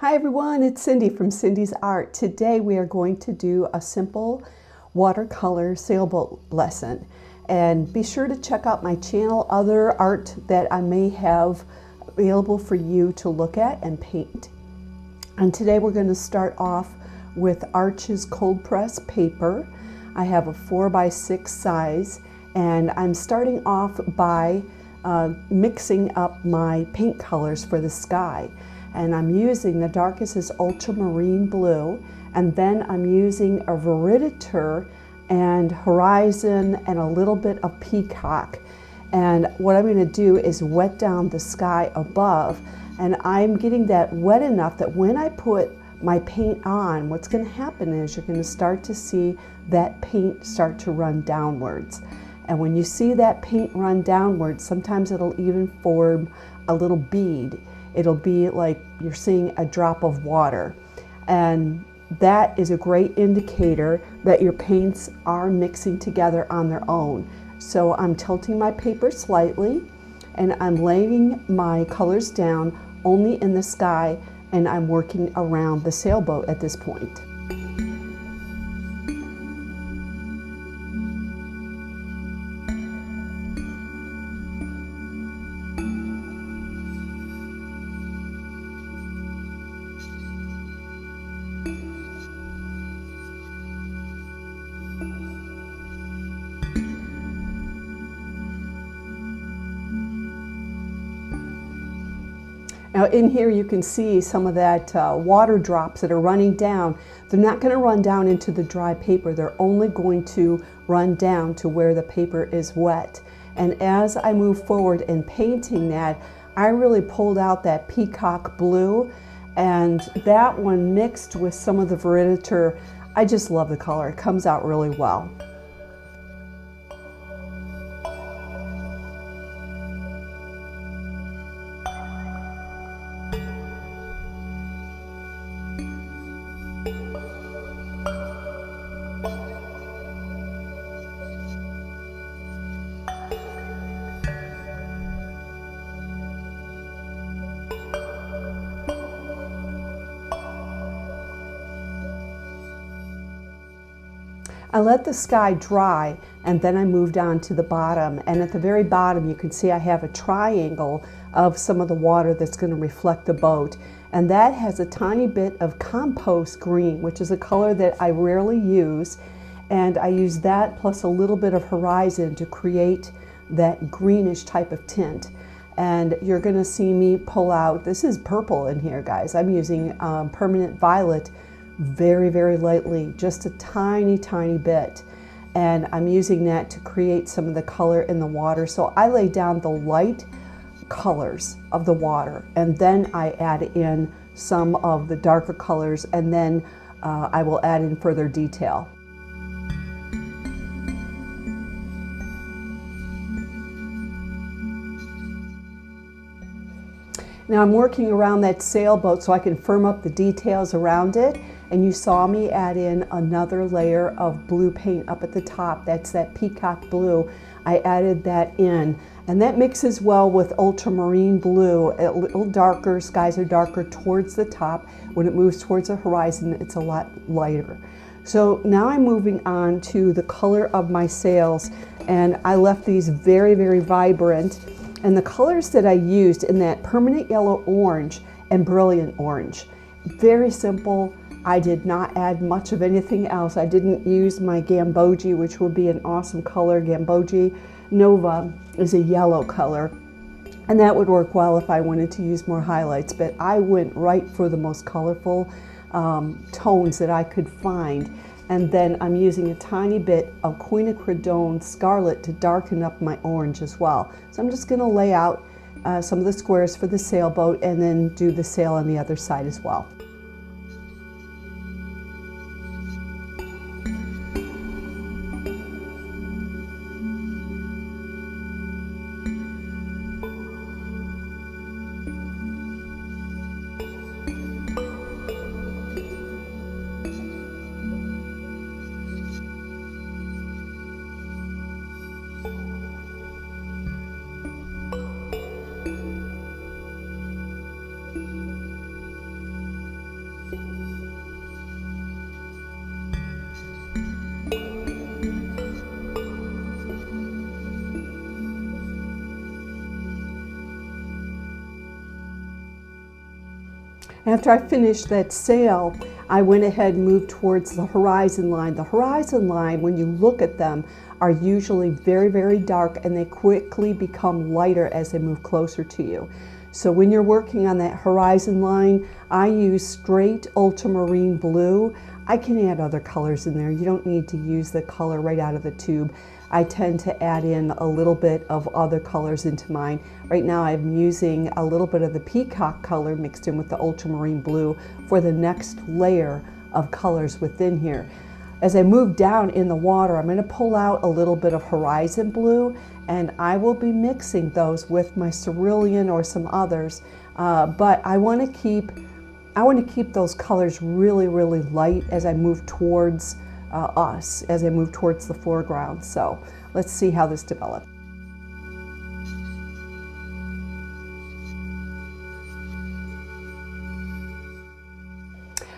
Hi everyone, it's Cindy from Cindy's Art. Today we are going to do a simple watercolor sailboat lesson. And be sure to check out my channel, other art that I may have available for you to look at and paint. And today we're going to start off with Arches cold press paper. I have a 4x6 size, and I'm starting off by mixing up my paint colors for the sky. And I'm using the darkest is ultramarine blue, and then I'm using a Reproduction and horizon and a little bit of peacock. And what I'm going to do is wet down the sky above, and I'm getting that wet enough that when I put my paint on, what's going to happen is you're going to start to see that paint start to run downwards. And when you see that paint run downwards, sometimes it'll even form a little bead. It'll be like you're seeing a drop of water. And that is a great indicator that your paints are mixing together on their own. So I'm tilting my paper slightly, and I'm laying my colors down only in the sky, and I'm working around the sailboat at this point. Now in here you can see some of that water drops that are running down. They're not going to run down into the dry paper. They're only going to run down to where the paper is wet. And as I move forward in painting that, I really pulled out that peacock blue, and that one mixed with some of the Reproduction. I just love the color. It comes out really well. I let the sky dry, and then I moved on to the bottom, and at the very bottom you can see I have a triangle of some of the water that's going to reflect the boat, and that has a tiny bit of compost green, which is a color that I rarely use, and I use that plus a little bit of horizon to create that greenish type of tint. And you're going to see me pull out, this is purple in here, guys. I'm using permanent violet very, very lightly, just a tiny bit, and I'm using that to create some of the color in the water. So I lay down the light colors of the water, and then I add in some of the darker colors, and then I will add in further detail. Now I'm working around that sailboat so I can firm up the details around it. And you saw me add in another layer of blue paint up at the top. That's that peacock blue. I added that in. And that mixes well with ultramarine blue, a little darker. Skies are darker towards the top. When it moves towards the horizon, it's a lot lighter. So now I'm moving on to the color of my sails. And I left these very, very vibrant. And the colors that I used in that permanent yellow orange and brilliant orange. Very simple. I did not add much of anything else. I didn't use my Gambogi, which would be an awesome color. Gambogi Nova is a yellow color, and that would work well if I wanted to use more highlights, but I went right for the most colorful tones that I could find. And then I'm using a tiny bit of quinacridone scarlet to darken up my orange as well. So I'm just going to lay out some of the squares for the sailboat and then do the sail on the other side as well. After I finished that sail, I went ahead and moved towards the horizon line. The horizon line, when you look at them, are usually very, very dark, and they quickly become lighter as they move closer to you. So when you're working on that horizon line, I use straight ultramarine blue. I can add other colors in there. You don't need to use the color right out of the tube. I tend to add in a little bit of other colors into mine. Right now I'm using a little bit of the peacock color mixed in with the ultramarine blue for the next layer of colors within here. As I move down in the water, I'm going to pull out a little bit of horizon blue, and I will be mixing those with my cerulean or some others, but I want to keep those colors really, really light as I move towards as I move towards the foreground. So let's see how this develops.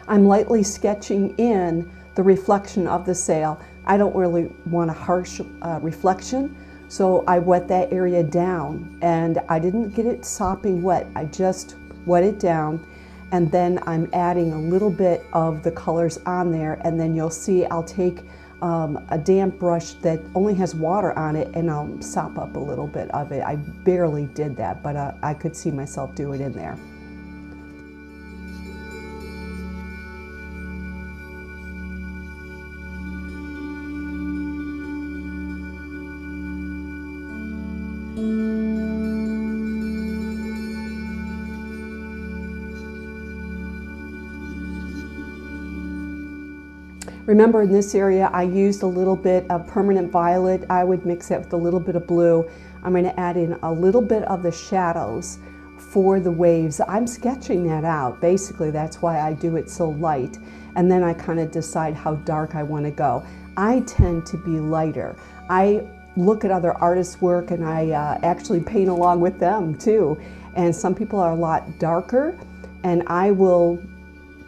I'm lightly sketching in the reflection of the sail. I don't really want a harsh reflection, so I wet that area down, and I didn't get it sopping wet. I just wet it down, and then I'm adding a little bit of the colors on there, and then you'll see I'll take a damp brush that only has water on it, and I'll sop up a little bit of it. I barely did that, but I could see myself do it in there. Remember, in this area I used a little bit of permanent violet. I would mix that with a little bit of blue. I'm going to add in a little bit of the shadows for the waves. I'm sketching that out. Basically, that's why I do it so light. And then I kind of decide how dark I want to go. I tend to be lighter. I look at other artists' work, and I actually paint along with them too. And some people are a lot darker, and I will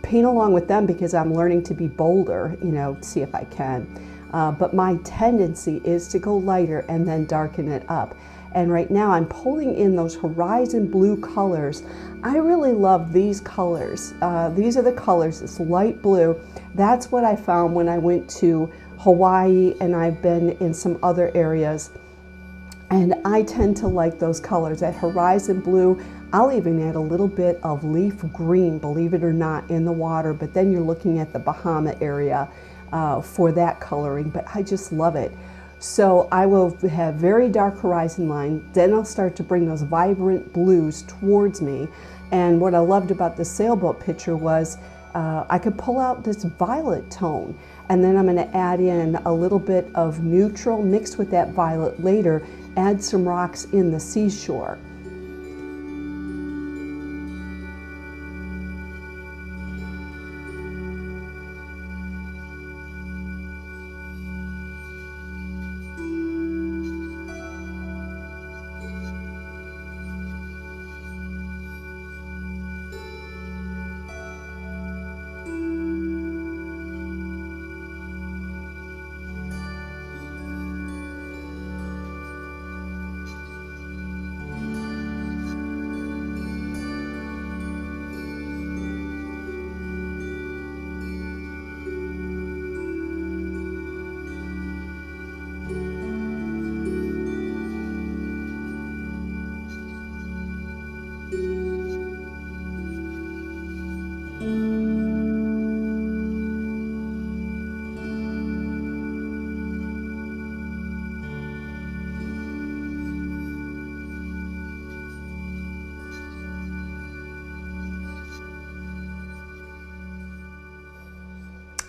paint along with them because I'm learning to be bolder, you know, see if I can. But my tendency is to go lighter and then darken it up. And right now I'm pulling in those horizon blue colors. I really love these colors. These are the colors, it's light blue. That's what I found when I went to Hawaii, and I've been in some other areas. And I tend to like those colors. That horizon blue, I'll even add a little bit of leaf green, believe it or not, in the water, but then you're looking at the Bahama area for that coloring, but I just love it. So I will have very dark horizon line, then I'll start to bring those vibrant blues towards me. And what I loved about the sailboat picture was I could pull out this violet tone, and then I'm going to add in a little bit of neutral mixed with that violet later, add some rocks in the seashore.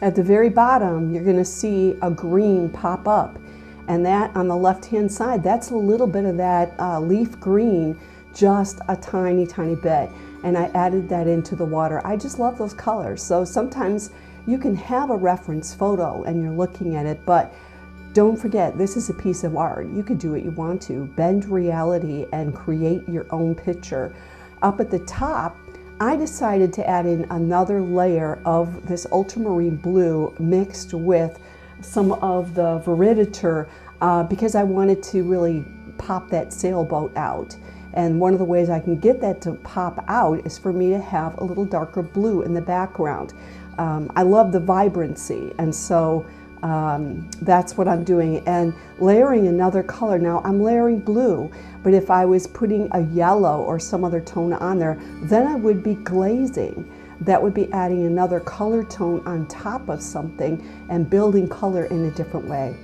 At the very bottom, you're going to see a green pop up, and that on the left-hand side, that's a little bit of that leaf green, just a tiny, tiny bit. And I added that into the water. I just love those colors. So sometimes you can have a reference photo and you're looking at it, but don't forget, this is a piece of art. You could do what you want to, bend reality and create your own picture. Up at the top, I decided to add in another layer of this ultramarine blue mixed with some of the Reproduction because I wanted to really pop that sailboat out. And one of the ways I can get that to pop out is for me to have a little darker blue in the background. I love the vibrancy, and so that's what I'm doing. And layering another color. Now I'm layering blue, but if I was putting a yellow or some other tone on there, then I would be glazing. That would be adding another color tone on top of something and building color in a different way.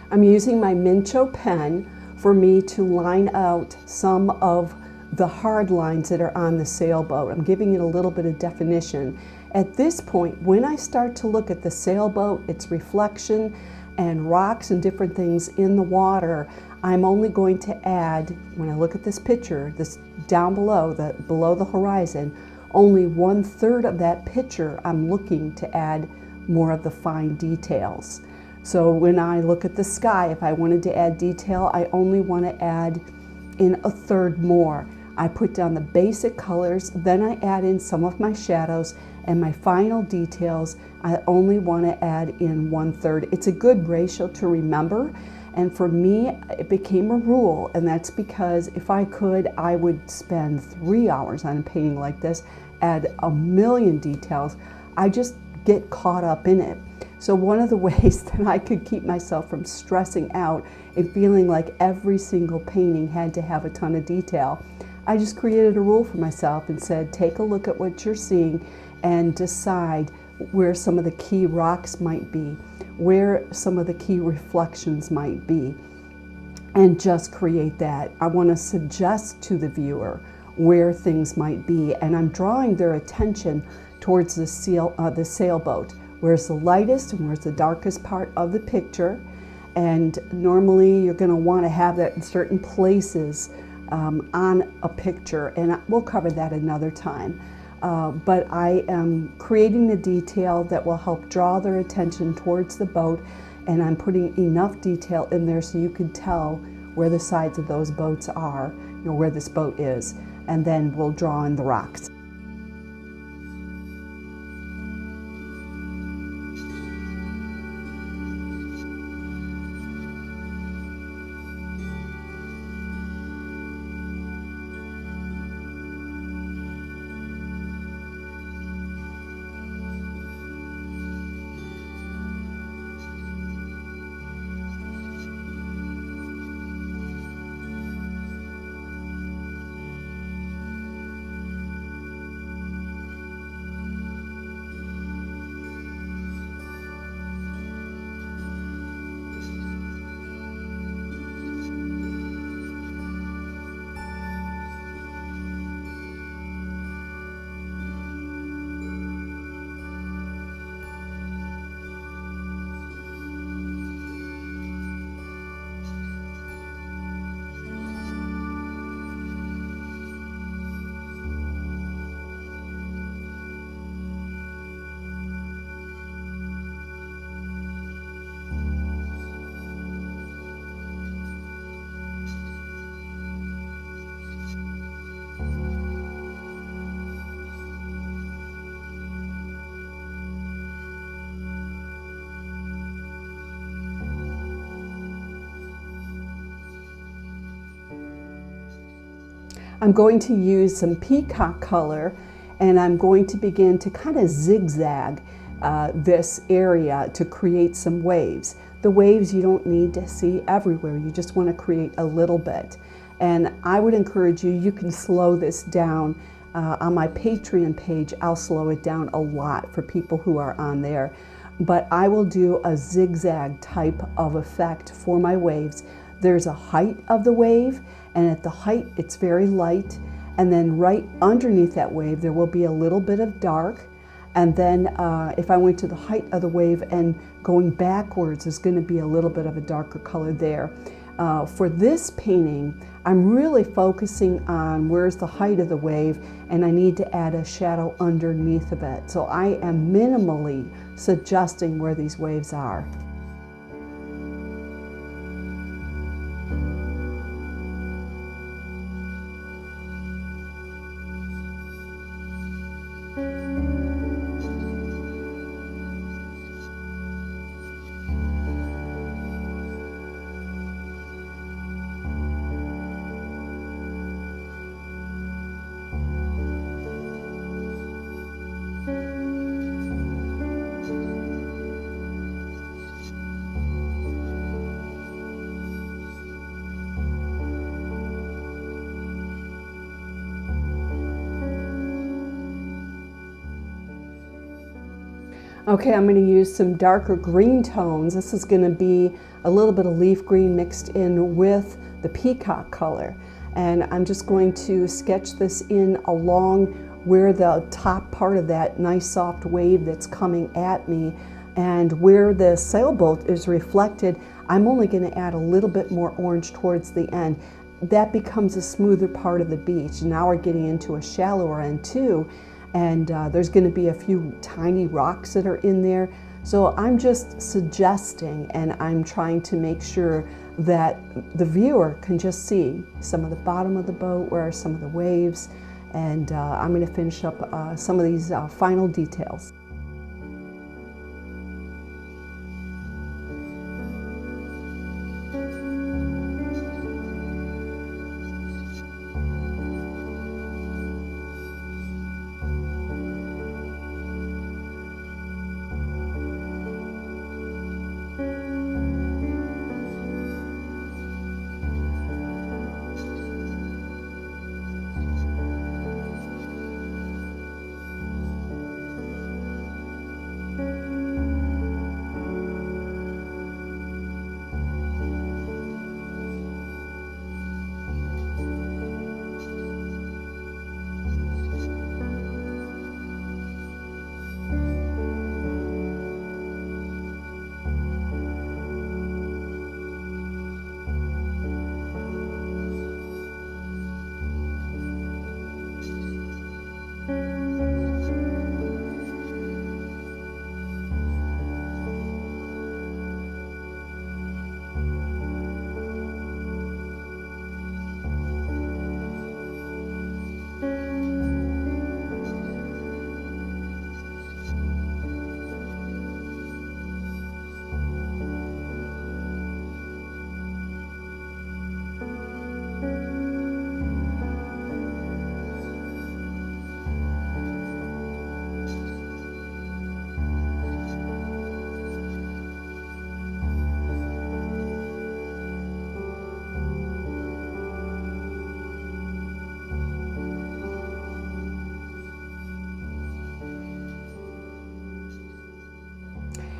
I'm using my Mincho pen for me to line out some of the hard lines that are on the sailboat. I'm giving it a little bit of definition. At this point, when I start to look at the sailboat, its reflection, and rocks and different things in the water, I'm only going to add, when I look at this picture, this down below the horizon, only 1/3 of that picture I'm looking to add more of the fine details. So when I look at the sky, if I wanted to add detail, I only want to add in 1/3 more. I put down the basic colors, then I add in some of my shadows, and my final details, I only want to add in 1/3. It's a good ratio to remember, and for me, it became a rule, and that's because if I could, I would spend 3 hours on a painting like this, add a million details. I just get caught up in it. So one of the ways that I could keep myself from stressing out and feeling like every single painting had to have a ton of detail, I just created a rule for myself and said, take a look at what you're seeing and decide where some of the key rocks might be, where some of the key reflections might be, and just create that. I want to suggest to the viewer where things might be, and I'm drawing their attention towards the sailboat. Where's the lightest and where's the darkest part of the picture. And normally you're going to want to have that in certain places on a picture, and we'll cover that another time. But I am creating the detail that will help draw their attention towards the boat, and I'm putting enough detail in there so you can tell where the sides of those boats are, where this boat is, and then we'll draw in the rocks. I'm going to use some peacock color, and I'm going to begin to kind of zigzag this area to create some waves. The waves you don't need to see everywhere, you just want to create a little bit. And I would encourage you, you can slow this down. On my Patreon page, I'll slow it down a lot for people who are on there. But I will do a zigzag type of effect for my waves. There's a height of the wave, and at the height it's very light, and then right underneath that wave there will be a little bit of dark, and then if I went to the height of the wave and going backwards, there's going to be a little bit of a darker color there. For this painting, I'm really focusing on where's the height of the wave, and I need to add a shadow underneath of it. So I am minimally suggesting where these waves are. Okay, I'm going to use some darker green tones. This is going to be a little bit of leaf green mixed in with the peacock color. And I'm just going to sketch this in along where the top part of that nice soft wave that's coming at me, and where the sailboat is reflected, I'm only going to add a little bit more orange towards the end. That becomes a smoother part of the beach. Now we're getting into a shallower end too. And there's going to be a few tiny rocks that are in there. So I'm just suggesting, and I'm trying to make sure that the viewer can just see some of the bottom of the boat, where are some of the waves, and I'm going to finish up some of these final details.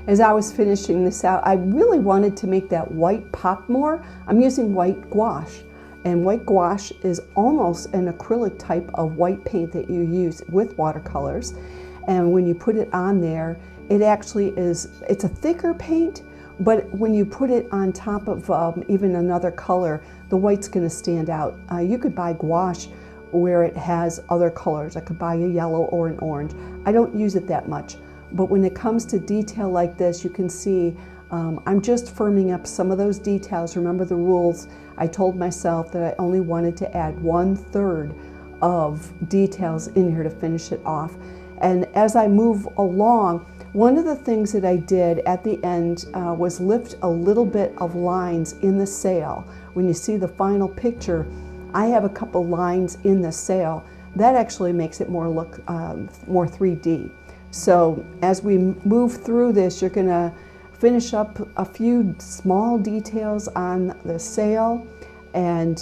As I was finishing this out, I really wanted to make that white pop more. I'm using white gouache, and white gouache is almost an acrylic type of white paint that you use with watercolors. And when you put it on there, it actually is, it's a thicker paint, but when you put it on top of even another color, the white's gonna stand out. You could buy gouache where it has other colors. I could buy a yellow or an orange. I don't use it that much. But when it comes to detail like this, you can see I'm just firming up some of those details. Remember the rules. I told myself that I only wanted to add 1/3 of details in here to finish it off. And as I move along, one of the things that I did at the end was lift a little bit of lines in the sail. When you see the final picture, I have a couple lines in the sail. That actually makes it more look more 3D. So as we move through this, you're going to finish up a few small details on the sail. and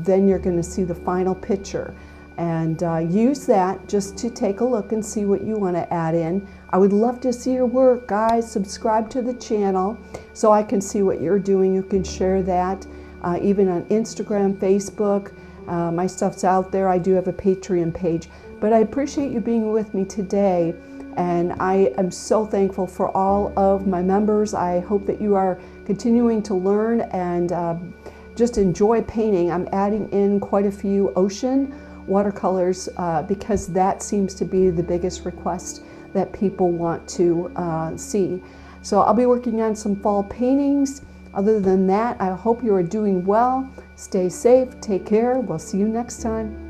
then you're going to see the final picture. And use that just to take a look and see what you want to add in. I would love to see your work, guys. Subscribe to the channel so I can see what you're doing. You can share that even on Instagram, Facebook. My stuff's out there. I do have a Patreon page. But I appreciate you being with me today, and I am so thankful for all of my members. I hope that you are continuing to learn and just enjoy painting. I'm adding in quite a few ocean watercolors because that seems to be the biggest request that people want to see. So I'll be working on some fall paintings. Other than that, I hope you are doing well. Stay safe, take care. We'll see you next time.